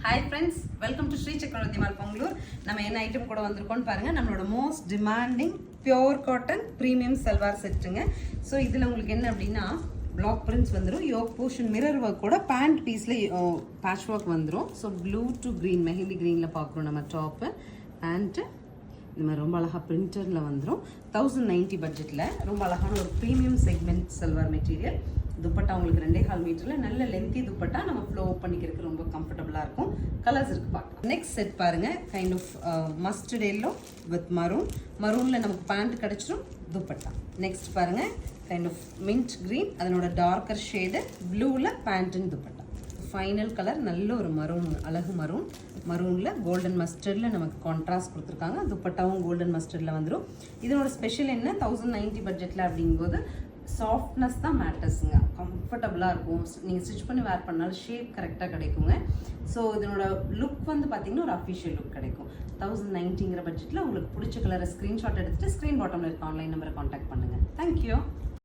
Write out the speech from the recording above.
Hi friends, welcome to Sri Chakravarthy mall Pongalur. நம்ம என்ன item கூட வந்திருக்கோம்னு பாருங்கள். நம்மளோட most demanding pure cotton premium salwar செட்டுங்க. ஸோ இதில் உங்களுக்கு என்ன அப்படின்னா பிளாக் பிரிண்ட்ஸ் வந்துடும், யோக் போர்ஷன் மிரர் ஒர்க் கூட பேண்ட் பீஸில் பேட்ச் ஒர்க் வந்துடும். So blue to green, mehndi க்ரீனில் பார்க்குறோம் நம்ம டாப்பு. பேண்ட்டு இந்த மாதிரி ரொம்ப அழகாக பிரிண்டரில் வந்துடும். 1090 பட்ஜெட்டில் ரொம்ப அழகான ஒரு premium segment salwar material. Dupatta உங்களுக்கு 2.5 மீட்டரில் நல்ல லென்த்தி துப்பட்டா, நம்ம ஃப்ளோ பண்ணிக்கிறதுக்கு ரொம்ப கம்ஃபர்டபுளாக இருக்கும். கலர்ஸ் இருக்குது பார்க்கலாம். நெக்ஸ்ட் செட் பாருங்கள், kind of mustard yellow with மரூனில் நமக்கு பேண்ட் கிடச்சிரும், துப்பட்டா. நெக்ஸ்ட் பாருங்கள், கைண்ட் ஆஃப் மின்ட் க்ரீன், அதனோட டார்க்கர் ஷேடு ப்ளூவில் பேண்ட்டுன்னு துப்பட்டா. ஃபைனல் கலர் நல்ல ஒரு மரூன், அழகு மரூனில் கோல்டன் மஸ்டர்டில் நமக்கு கான்ட்ராஸ்ட் கொடுத்துருக்காங்க. துப்பட்டாவும் கோல்டன் மஸ்டர்டில் வந்துடும். இதனோட ஸ்பெஷல் என்ன, 1090 பட்ஜெட்டில் அப்படிங்கும்போது சாஃப்ட்னஸ் தான் மேட்டர்ஸுங்க. கம்ஃபர்டபுளாக இருக்கும். நீங்கள் ஸ்டிச் பண்ணி வேர் பண்ணாலும் ஷேப் கரெக்டாக கிடைக்குங்க. ஸோ இதனோட லுக் வந்து பார்த்தீங்கன்னா ஒரு அஃபிஷியல் லுக் கிடைக்கும். 1090ங்கிற பட்ஜெட்டில் உங்களுக்கு பிடிச்ச கலரை ஸ்க்ரீன்ஷாட் எடுத்துகிட்டு ஸ்க்ரீன் பாட்டமில் இருக்க ஆன்லைன் நம்பரை காண்டாக்ட் பண்ணுங்கள். தேங்க்யூ.